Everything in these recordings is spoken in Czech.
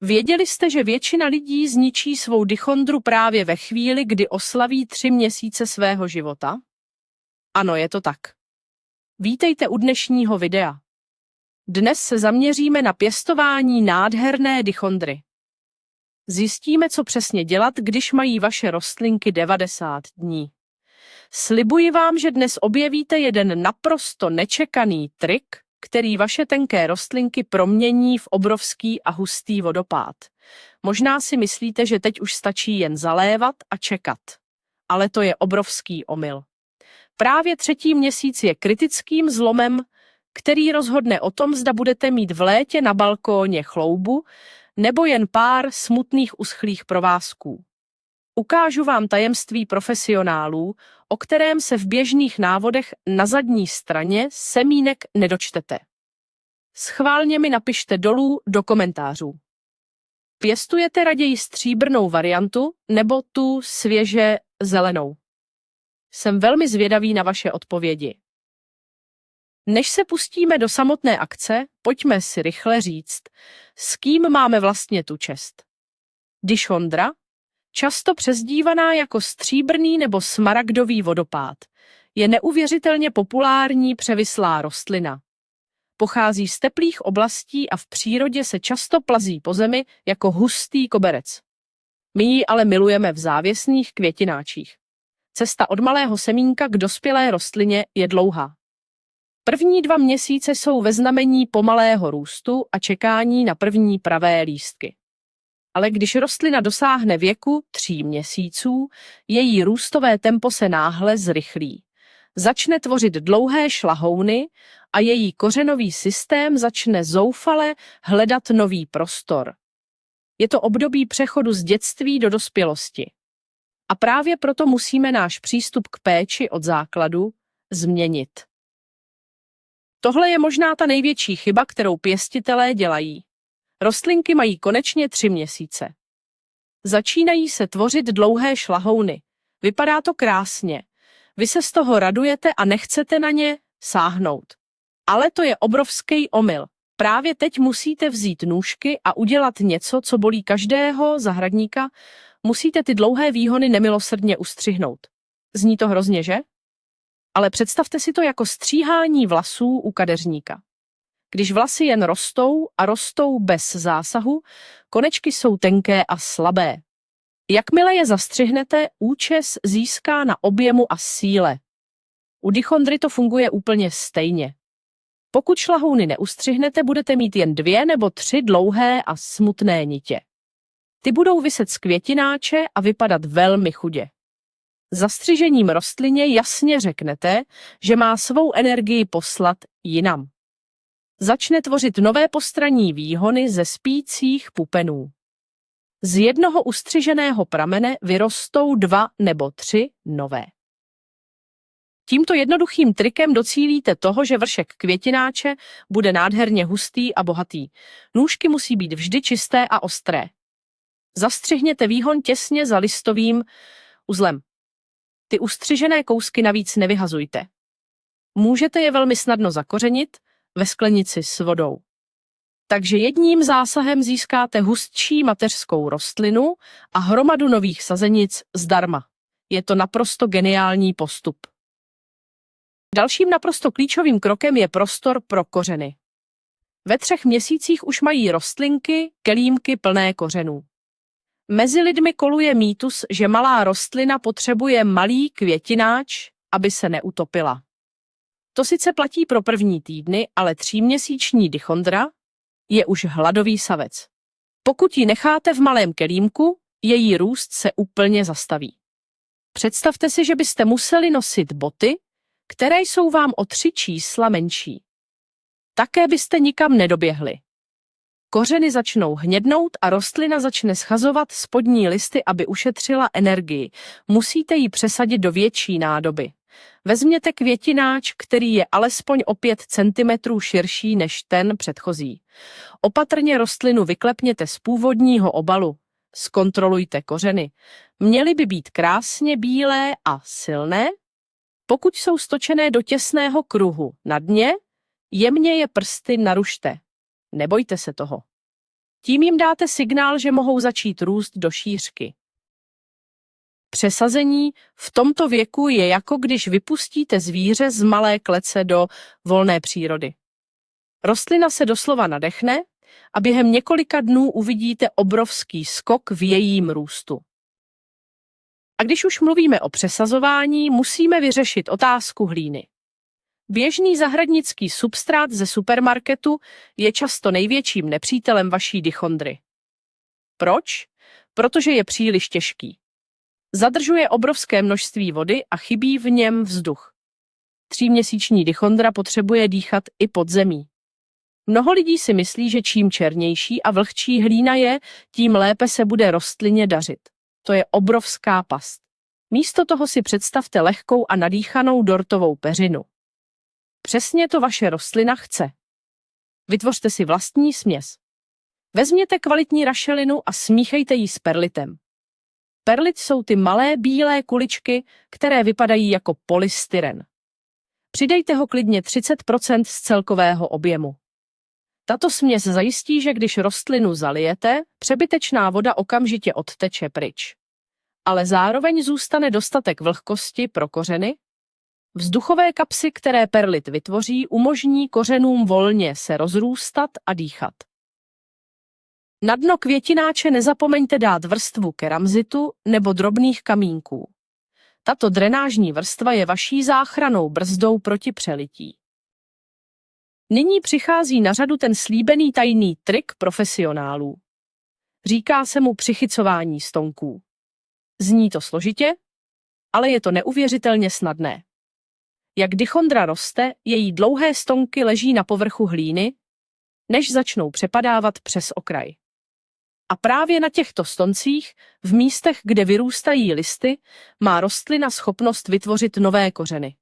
Věděli jste, že většina lidí zničí svou dichondru právě ve chvíli, kdy oslaví 3 měsíce svého života? Ano, je to tak. Vítejte u dnešního videa. Dnes se zaměříme na pěstování nádherné dichondry. Zjistíme, co přesně dělat, když mají vaše rostlinky 90 dní. Slibuji vám, že dnes objevíte jeden naprosto nečekaný trik, který vaše tenké rostlinky promění v obrovský a hustý vodopád. Možná si myslíte, že teď už stačí jen zalévat a čekat. Ale to je obrovský omyl. Právě 3. měsíc je kritickým zlomem, který rozhodne o tom, zda budete mít v létě na balkóně chloubu nebo jen pár smutných uschlých provázků. Ukážu vám tajemství profesionálů, o kterém se v běžných návodech na zadní straně semínek nedočtete. Schválně mi napište dolů do komentářů. Pěstujete raději stříbrnou variantu nebo tu svěže zelenou? Jsem velmi zvědavý na vaše odpovědi. Než se pustíme do samotné akce, pojďme si rychle říct, s kým máme vlastně tu čest. Dichondra, často přezdívaná jako stříbrný nebo smaragdový vodopád, je neuvěřitelně populární převislá rostlina. Pochází z teplých oblastí a v přírodě se často plazí po zemi jako hustý koberec. My ji ale milujeme v závěsných květináčích. Cesta od malého semínka k dospělé rostlině je dlouhá. První 2 měsíce jsou ve znamení pomalého růstu a čekání na první pravé lístky. Ale když rostlina dosáhne věku 3 měsíců, její růstové tempo se náhle zrychlí. Začne tvořit dlouhé šlahouny a její kořenový systém začne zoufale hledat nový prostor. Je to období přechodu z dětství do dospělosti. A právě proto musíme náš přístup k péči od základu změnit. Tohle je možná ta největší chyba, kterou pěstitelé dělají. Rostlinky mají konečně 3 měsíce. Začínají se tvořit dlouhé šlahouny. Vypadá to krásně. Vy se z toho radujete a nechcete na ně sáhnout. Ale to je obrovský omyl. Právě teď musíte vzít nůžky a udělat něco, co bolí každého zahradníka. Musíte ty dlouhé výhony nemilosrdně ustřihnout. Zní to hrozně, že? Ale představte si to jako stříhání vlasů u kadeřníka. Když vlasy jen rostou a rostou bez zásahu, konečky jsou tenké a slabé. Jakmile je zastřihnete, účes získá na objemu a síle. U dichondry to funguje úplně stejně. Pokud šlahouny neustřihnete, budete mít jen 2 nebo 3 dlouhé a smutné nitě. Ty budou viset z květináče a vypadat velmi chudě. Zastřižením rostlině jasně řeknete, že má svou energii poslat jinam. Začne tvořit nové postranní výhony ze spících pupenů. Z jednoho ustřiženého pramene vyrostou 2 nebo 3 nové. Tímto jednoduchým trikem docílíte toho, že vršek květináče bude nádherně hustý a bohatý. Nůžky musí být vždy čisté a ostré. Zastřihněte výhon těsně za listovým uzlem. Ty ustřižené kousky navíc nevyhazujte. Můžete je velmi snadno zakořenit ve sklenici s vodou. Takže jedním zásahem získáte hustší mateřskou rostlinu a hromadu nových sazenic zdarma. Je to naprosto geniální postup. Dalším naprosto klíčovým krokem je prostor pro kořeny. Ve 3 měsících už mají rostlinky kelímky plné kořenů. Mezi lidmi koluje mýtus, že malá rostlina potřebuje malý květináč, aby se neutopila. To sice platí pro první týdny, ale 3měsíční dichondra je už hladový savec. Pokud ji necháte v malém kelímku, její růst se úplně zastaví. Představte si, že byste museli nosit boty, které jsou vám o 3 čísla menší. Také byste nikam nedoběhli. Kořeny začnou hnědnout a rostlina začne schazovat spodní listy, aby ušetřila energii. Musíte ji přesadit do větší nádoby. Vezměte květináč, který je alespoň o 5 cm širší než ten předchozí. Opatrně rostlinu vyklepněte z původního obalu. Zkontrolujte kořeny. Měly by být krásně bílé a silné. Pokud jsou stočené do těsného kruhu na dně, jemně je prsty narušte. Nebojte se toho. Tím jim dáte signál, že mohou začít růst do šířky. Přesazení v tomto věku je jako když vypustíte zvíře z malé klece do volné přírody. Rostlina se doslova nadechne a během několika dnů uvidíte obrovský skok v jejím růstu. A když už mluvíme o přesazování, musíme vyřešit otázku hlíny. Běžný zahradnický substrát ze supermarketu je často největším nepřítelem vaší dichondry. Proč? Protože je příliš těžký. Zadržuje obrovské množství vody a chybí v něm vzduch. 3měsíční dichondra potřebuje dýchat i pod zemí. Mnoho lidí si myslí, že čím černější a vlhčí hlína je, tím lépe se bude rostlině dařit. To je obrovská past. Místo toho si představte lehkou a nadýchanou dortovou peřinu. Přesně to vaše rostlina chce. Vytvořte si vlastní směs. Vezměte kvalitní rašelinu a smíchejte ji s perlitem. Perlit jsou ty malé bílé kuličky, které vypadají jako polystyren. Přidejte ho klidně 30% z celkového objemu. Tato směs zajistí, že když rostlinu zalijete, přebytečná voda okamžitě odteče pryč. Ale zároveň zůstane dostatek vlhkosti pro kořeny. Vzduchové kapsy, které perlit vytvoří, umožní kořenům volně se rozrůstat a dýchat. Na dno květináče nezapomeňte dát vrstvu keramzitu nebo drobných kamínků. Tato drenážní vrstva je vaší záchrannou brzdou proti přelití. Nyní přichází na řadu ten slíbený tajný trik profesionálů. Říká se mu přichycování stonků. Zní to složitě, ale je to neuvěřitelně snadné. Jak dichondra roste, její dlouhé stonky leží na povrchu hlíny, než začnou přepadávat přes okraj. A právě na těchto stoncích, v místech, kde vyrůstají listy, má rostlina schopnost vytvořit nové kořeny.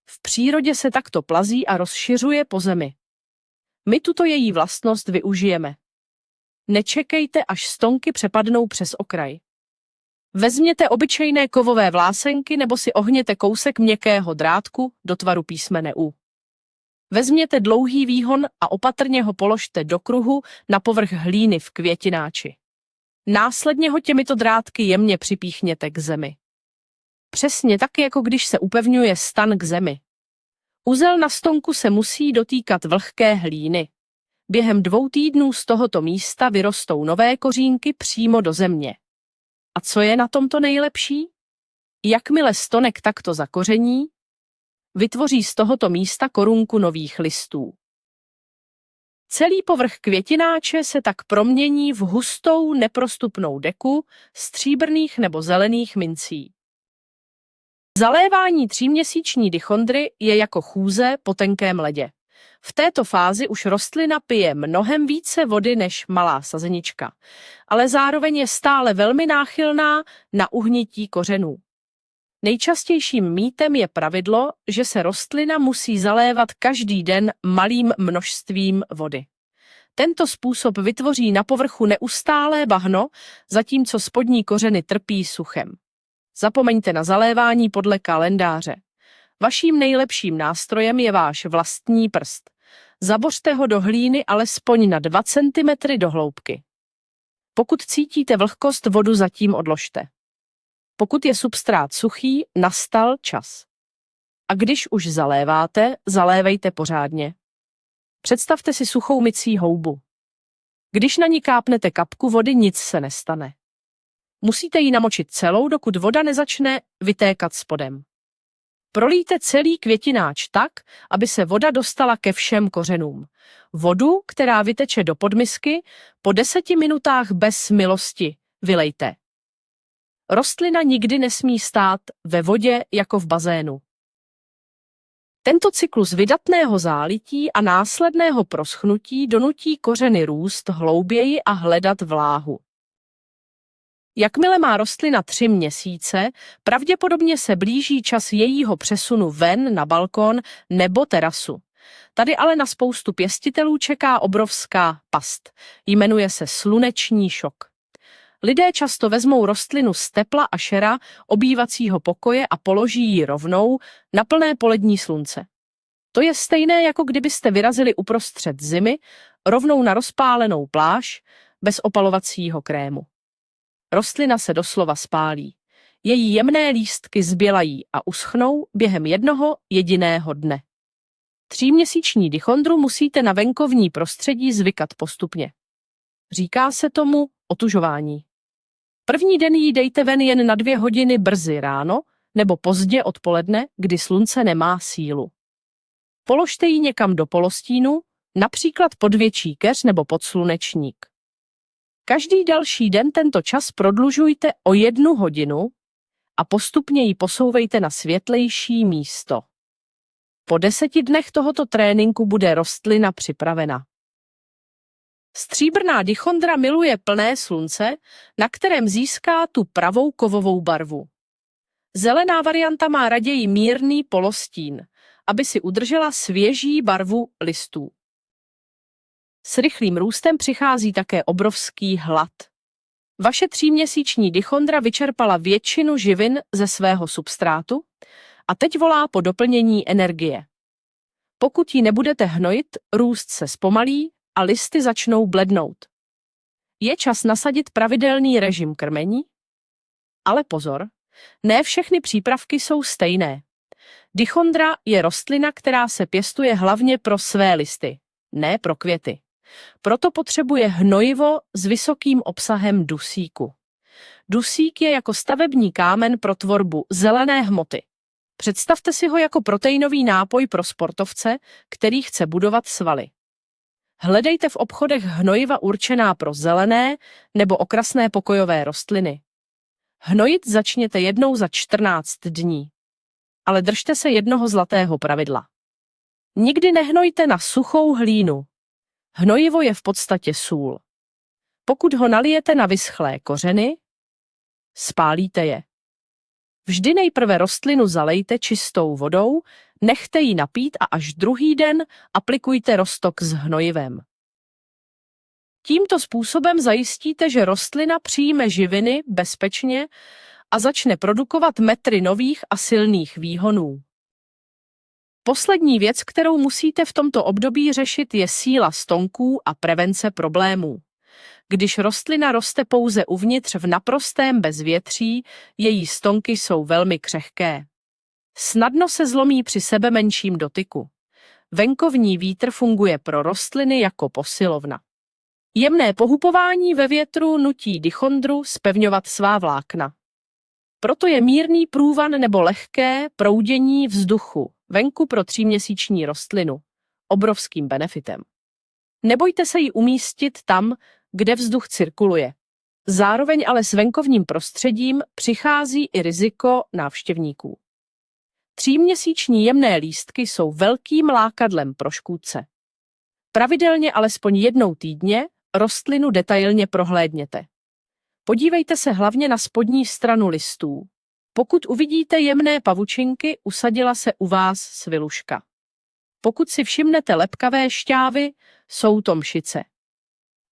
V přírodě se takto plazí a rozšiřuje po zemi. My tuto její vlastnost využijeme. Nečekejte, až stonky přepadnou přes okraj. Vezměte obyčejné kovové vlásenky nebo si ohněte kousek měkkého drátku do tvaru písmene U. Vezměte dlouhý výhon a opatrně ho položte do kruhu na povrch hlíny v květináči. Následně ho těmito drátky jemně připíchněte k zemi. Přesně tak, jako když se upevňuje stan k zemi. Uzel na stonku se musí dotýkat vlhké hlíny. Během 2 týdnů z tohoto místa vyrostou nové kořínky přímo do země. A co je na tomto nejlepší? Jakmile stonek takto zakoření, vytvoří z tohoto místa korunku nových listů. Celý povrch květináče se tak promění v hustou, neprostupnou deku stříbrných nebo zelených mincí. Zalévání 3měsíční dichondry je jako chůze po tenkém ledě. V této fázi už rostlina pije mnohem více vody než malá sazenička, ale zároveň je stále velmi náchylná na uhnití kořenů. Nejčastějším mýtem je pravidlo, že se rostlina musí zalévat každý den malým množstvím vody. Tento způsob vytvoří na povrchu neustálé bahno, zatímco spodní kořeny trpí suchem. Zapomeňte na zalévání podle kalendáře. Vaším nejlepším nástrojem je váš vlastní prst. Zabořte ho do hlíny alespoň na 2 cm do hloubky. Pokud cítíte vlhkost, vodu zatím odložte. Pokud je substrát suchý, nastal čas. A když už zaléváte, zalévejte pořádně. Představte si suchou mycí houbu. Když na ní kápnete kapku vody, nic se nestane. Musíte ji namočit celou, dokud voda nezačne vytékat spodem. Prolijte celý květináč tak, aby se voda dostala ke všem kořenům. Vodu, která vyteče do podmisky, po 10 minutách bez milosti vylejte. Rostlina nikdy nesmí stát ve vodě jako v bazénu. Tento cyklus vydatného zálití a následného proschnutí donutí kořeny růst hlouběji a hledat vláhu. Jakmile má rostlina 3 měsíce, pravděpodobně se blíží čas jejího přesunu ven na balkon nebo terasu. Tady ale na spoustu pěstitelů čeká obrovská past. Jmenuje se sluneční šok. Lidé často vezmou rostlinu z tepla a šera obývacího pokoje a položí ji rovnou na plné polední slunce. To je stejné, jako kdybyste vyrazili uprostřed zimy rovnou na rozpálenou pláž, bez opalovacího krému. Rostlina se doslova spálí. Její jemné lístky zbělají a uschnou během jednoho jediného dne. 3měsíční dichondru musíte na venkovní prostředí zvykat postupně. Říká se tomu otužování. První den jí dejte ven jen na 2 hodiny brzy ráno nebo pozdě odpoledne, kdy slunce nemá sílu. Položte ji někam do polostínu, například pod větší keř nebo pod slunečník. Každý další den tento čas prodlužujte o 1 hodinu a postupně ji posouvejte na světlejší místo. Po 10 dnech tohoto tréninku bude rostlina připravena. Stříbrná dichondra miluje plné slunce, na kterém získá tu pravou kovovou barvu. Zelená varianta má raději mírný polostín, aby si udržela svěží barvu listů. S rychlým růstem přichází také obrovský hlad. Vaše 3měsíční dichondra vyčerpala většinu živin ze svého substrátu a teď volá po doplnění energie. Pokud ji nebudete hnojit, růst se zpomalí a listy začnou blednout. Je čas nasadit pravidelný režim krmení? Ale pozor, ne všechny přípravky jsou stejné. Dichondra je rostlina, která se pěstuje hlavně pro své listy, ne pro květy. Proto potřebuje hnojivo s vysokým obsahem dusíku. Dusík je jako stavební kámen pro tvorbu zelené hmoty. Představte si ho jako proteinový nápoj pro sportovce, který chce budovat svaly. Hledejte v obchodech hnojiva určená pro zelené nebo okrasné pokojové rostliny. Hnojit začněte jednou za 14 dní. Ale držte se jednoho zlatého pravidla. Nikdy nehnojte na suchou hlínu. Hnojivo je v podstatě sůl. Pokud ho nalijete na vyschlé kořeny, spálíte je. Vždy nejprve rostlinu zalejte čistou vodou, nechte ji napít a až druhý den aplikujte roztok s hnojivem. Tímto způsobem zajistíte, že rostlina přijme živiny bezpečně a začne produkovat metry nových a silných výhonů. Poslední věc, kterou musíte v tomto období řešit, je síla stonků a prevence problémů. Když rostlina roste pouze uvnitř v naprostém bezvětří, její stonky jsou velmi křehké. Snadno se zlomí při sebemenším dotyku. Venkovní vítr funguje pro rostliny jako posilovna. Jemné pohupování ve větru nutí dichondru zpevňovat svá vlákna. Proto je mírný průvan nebo lehké proudění vzduchu venku pro 3měsíční rostlinu obrovským benefitem. Nebojte se jí umístit tam, kde vzduch cirkuluje. Zároveň ale s venkovním prostředím přichází i riziko návštěvníků. 3měsíční jemné lístky jsou velkým lákadlem pro škůdce. Pravidelně alespoň jednou týdně rostlinu detailně prohlédněte. Podívejte se hlavně na spodní stranu listů. Pokud uvidíte jemné pavučinky, usadila se u vás sviluška. Pokud si všimnete lepkavé šťávy, jsou to mšice.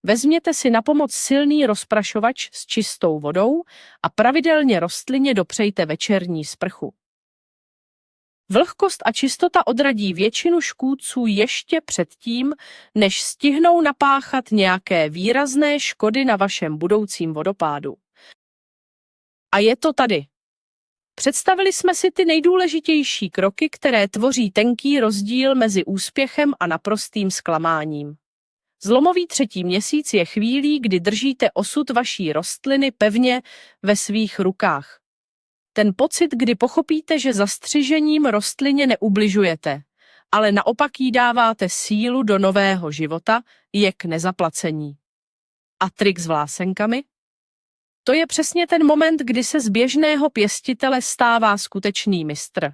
Vezměte si na pomoc silný rozprašovač s čistou vodou a pravidelně rostlině dopřejte večerní sprchu. Vlhkost a čistota odradí většinu škůdců ještě předtím, než stihnou napáchat nějaké výrazné škody na vašem budoucím vodopádu. A je to tady. Představili jsme si ty nejdůležitější kroky, které tvoří tenký rozdíl mezi úspěchem a naprostým zklamáním. Zlomový 3. měsíc je chvílí, kdy držíte osud vaší rostliny pevně ve svých rukách. Ten pocit, kdy pochopíte, že zastřižením rostlině neubližujete, ale naopak jí dáváte sílu do nového života, je k nezaplacení. A trik s vlásenkami? To je přesně ten moment, kdy se z běžného pěstitele stává skutečný mistr.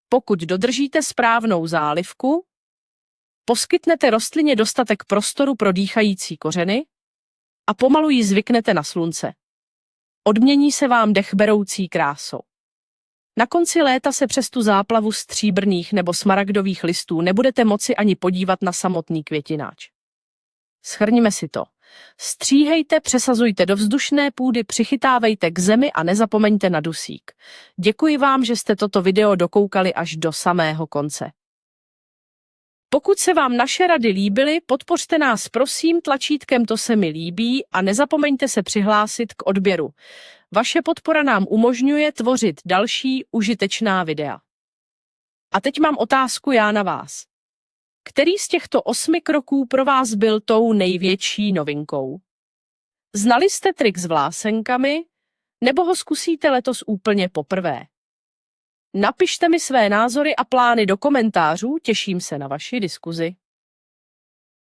Pokud dodržíte správnou zálivku, poskytnete rostlině dostatek prostoru pro dýchající kořeny a pomalu ji zvyknete na slunce. Odmění se vám dechberoucí krásou. Na konci léta se přes tu záplavu stříbrných nebo smaragdových listů nebudete moci ani podívat na samotný květináč. Shrňme si to. Stříhejte, přesazujte do vzdušné půdy, přichytávejte k zemi a nezapomeňte na dusík. Děkuji vám, že jste toto video dokoukali až do samého konce. Pokud se vám naše rady líbily, podpořte nás prosím tlačítkem To se mi líbí a nezapomeňte se přihlásit k odběru. Vaše podpora nám umožňuje tvořit další užitečná videa. A teď mám otázku já na vás. Který z těchto 8 kroků pro vás byl tou největší novinkou? Znali jste trik s vlásenkami, nebo ho zkusíte letos úplně poprvé? Napište mi své názory a plány do komentářů, těším se na vaši diskuzi.